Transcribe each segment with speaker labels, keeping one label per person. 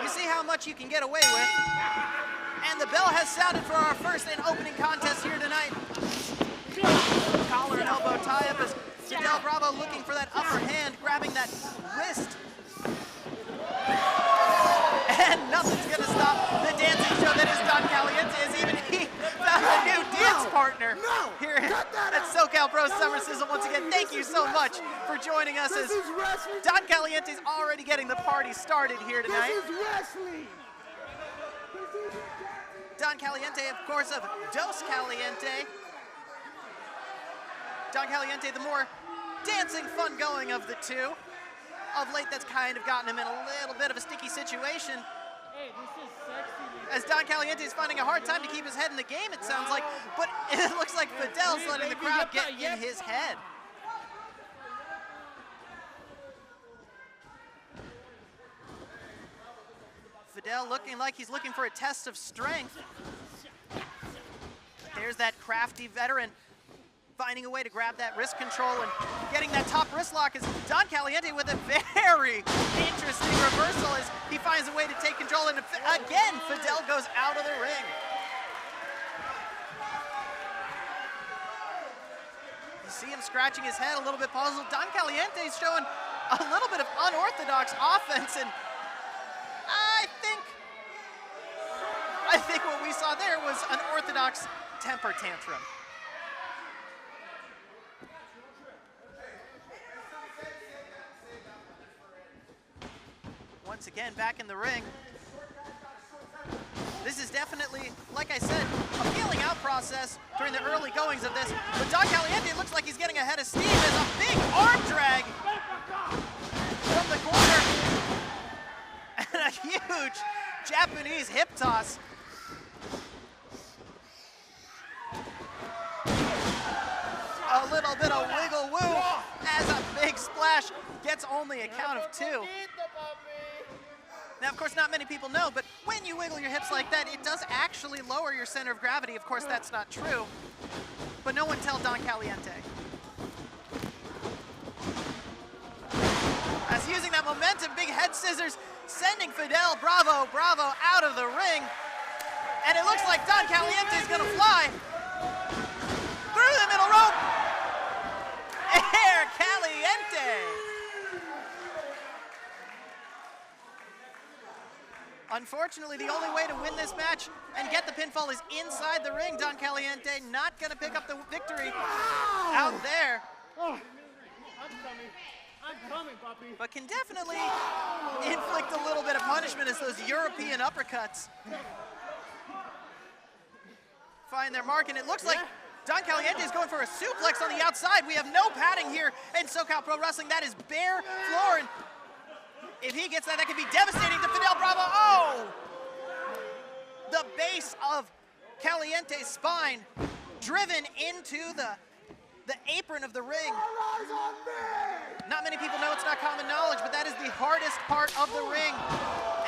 Speaker 1: you see how much you can get away with. And the bell has sounded for our first and opening contest here tonight. Collar and elbow tie-up as Fidel Bravo looking for that upper hand, grabbing that wrist. And nothing's gonna stop the dancing show that is Don Caliente, as even he found a new dance partner here at SoCal Pro Summer Sizzle. Once again, thank you so much for joining us as Don Caliente's already getting the party started here tonight.
Speaker 2: This is wrestling.
Speaker 1: Don Caliente, of course, of Dos Caliente. Don Caliente, the more dancing, fun-going of the two. Of late, that's kind of gotten him in a little bit of a sticky situation.
Speaker 3: Hey, this is sexy.
Speaker 1: As Don Caliente is finding a hard time to keep his head in the game, it sounds like, but it looks like Fidel's letting the crowd get in his head. Fidel looking like he's looking for a test of strength. There's that crafty veteran finding a way to grab that wrist control and getting that top wrist lock as Don Caliente with a very interesting reversal as he finds a way to take control, and again, Fidel goes out of the ring. You see him scratching his head, a little bit puzzled. Don Caliente is showing a little bit of unorthodox offense, and I think what we saw there was an orthodox temper tantrum. Once again, back in the ring. This is definitely, like I said, a feeling out process during the early goings of this. But Don Caliente looks like he's getting ahead of steam as a big arm drag from the corner. And a huge Japanese hip toss. A little bit of wiggle woo as a big splash gets only a count of 2. Now, of course, not many people know, but when you wiggle your hips like that, it does actually lower your center of gravity. Of course, that's not true, but no one tell Don Caliente. As using that momentum, big head scissors, sending Fidel Bravo out of the ring. And it looks like Don Caliente is gonna fly through the middle rope. Air Caliente. Unfortunately, the only way to win this match and get the pinfall is inside the ring. Don Caliente not going to pick up the victory out there.
Speaker 3: Oh, I'm coming, puppy.
Speaker 1: But can definitely inflict a little bit of punishment as those European uppercuts find their mark. And it looks like Don Caliente is going for a suplex on the outside. We have no padding here in SoCal Pro Wrestling. That is bare floor. And if he gets that, that could be devastating to Fidel Bravo. Oh! The base of Caliente's spine driven into the apron of the ring. Not many people know, it's not common knowledge, but that is the hardest part of the ring.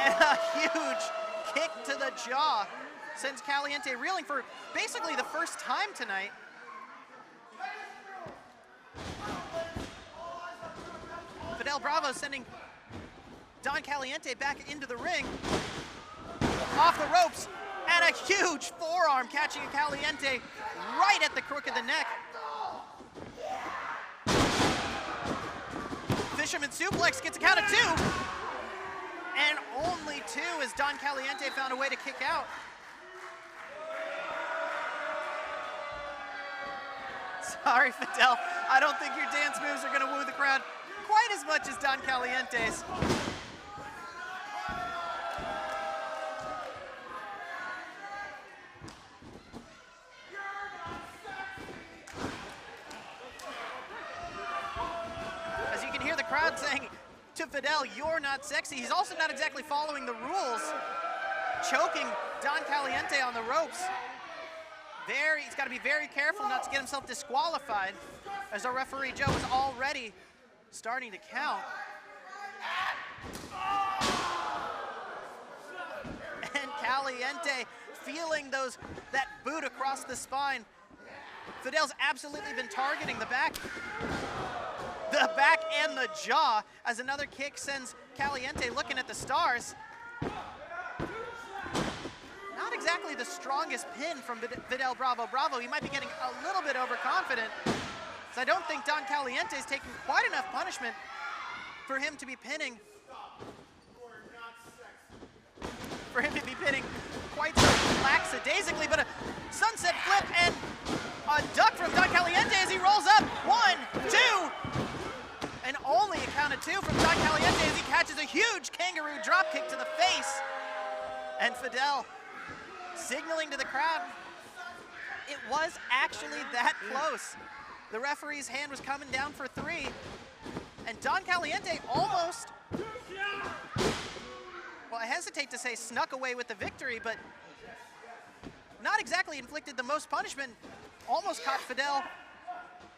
Speaker 1: And a huge kick to the jaw sends Caliente reeling for basically the first time tonight. Fidel Bravo sending Don Caliente back into the ring, off the ropes, and a huge forearm catching Caliente right at the crook of the neck. Fisherman suplex gets a count of 2, and only 2 as Don Caliente found a way to kick out. Sorry, Fidel, I don't think your dance moves are gonna woo the crowd quite as much as Don Caliente's. Crowd saying to Fidel, "You're not sexy." He's also not exactly following the rules, choking Don Caliente on the ropes. He's got to be very careful not to get himself disqualified, as our referee Joe is already starting to count. And Caliente feeling that boot across the spine. Fidel's absolutely been targeting the back and the jaw as another kick sends Caliente looking at the stars. Not exactly the strongest pin from Fidel Bravo. He might be getting a little bit overconfident. So I don't think Don Caliente is taking quite enough punishment for him to be pinning. Quite so lackadaisically, but a sunset flip and a duck from Don Caliente as he rolls up. 1, 2, and only a count of 2 from Don Caliente as he catches a huge kangaroo drop kick to the face. And Fidel signaling to the crowd. It was actually that close. The referee's hand was coming down for 3, and Don Caliente almost, well, I hesitate to say snuck away with the victory, but not exactly inflicted the most punishment. Almost caught Fidel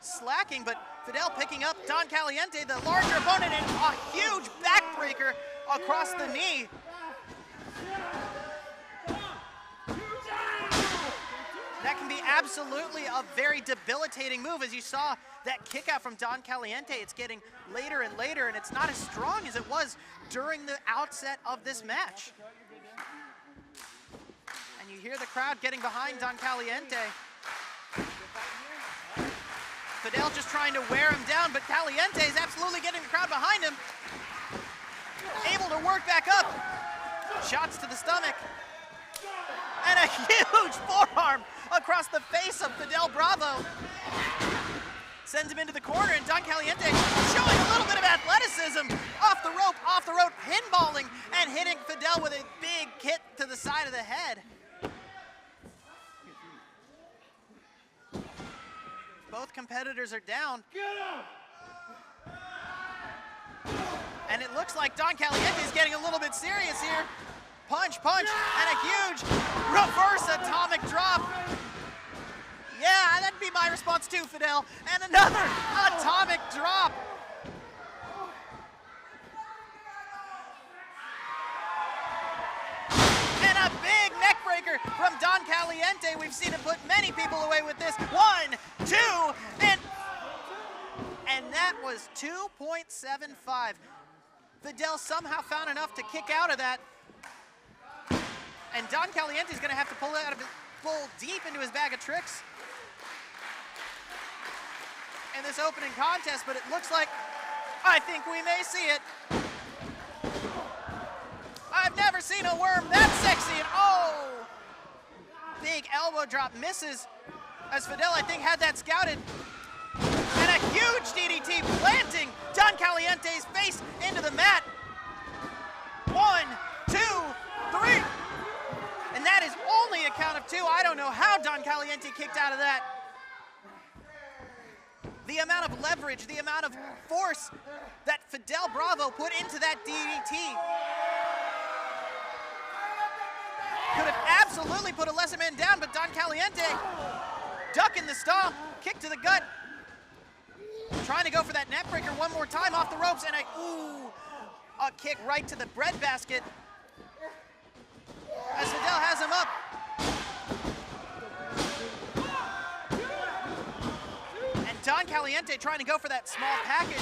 Speaker 1: slacking, but Fidel picking up Don Caliente, the larger opponent, and a huge backbreaker across the knee. That can be absolutely a very debilitating move. As you saw that kick out from Don Caliente, it's getting later and later, and it's not as strong as it was during the outset of this match. And you hear the crowd getting behind Don Caliente. Fidel just trying to wear him down, but Caliente is absolutely getting the crowd behind him. Able to work back up. Shots to the stomach. And a huge forearm across the face of Fidel Bravo. Sends him into the corner, and Don Caliente showing a little bit of athleticism. Off the rope, pinballing, and hitting Fidel with a big kick to the side of the head. Both competitors are down. And it looks like Don Caliente is getting a little bit serious here. Punch, and a huge reverse atomic drop. Yeah, that'd be my response too, Fidel. And another atomic drop. And a big neck breaker from Don Caliente. We've seen him put many people away with this. 1, 2, and that was 2.75. Fidel somehow found enough to kick out of that. And Don Caliente is going to have to pull deep into his bag of tricks in this opening contest, but it looks like, I think we may see it. I've never seen a worm that sexy, and oh! Big elbow drop misses, as Fidel, I think, had that scouted. And a huge DDT planting Don Caliente's face into the mat. 1, 2, 3. And that is only a count of 2. I don't know how Don Caliente kicked out of that. The amount of leverage, the amount of force that Fidel Bravo put into that DDT could have absolutely put a lesser man down, but Don Caliente ducking the stomp, kick to the gut, trying to go for that net breaker one more time off the ropes, and a kick right to the breadbasket. As Fidel has him up. And Don Caliente trying to go for that small package.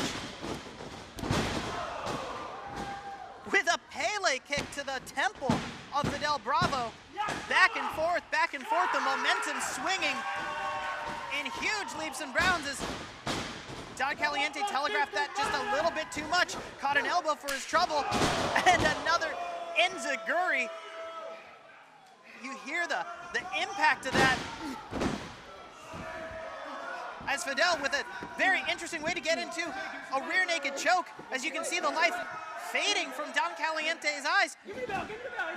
Speaker 1: With a Pele kick to the temple of Fidel Bravo. Back and forth, the momentum swinging in huge leaps and bounds as Don Caliente telegraphed that just a little bit too much. Caught an elbow for his trouble. And another enziguri. You hear the impact of that. As Fidel with a very interesting way to get into a rear naked choke. As you can see the life fading from Don Caliente's eyes.
Speaker 3: Give me the bell, give me the bell.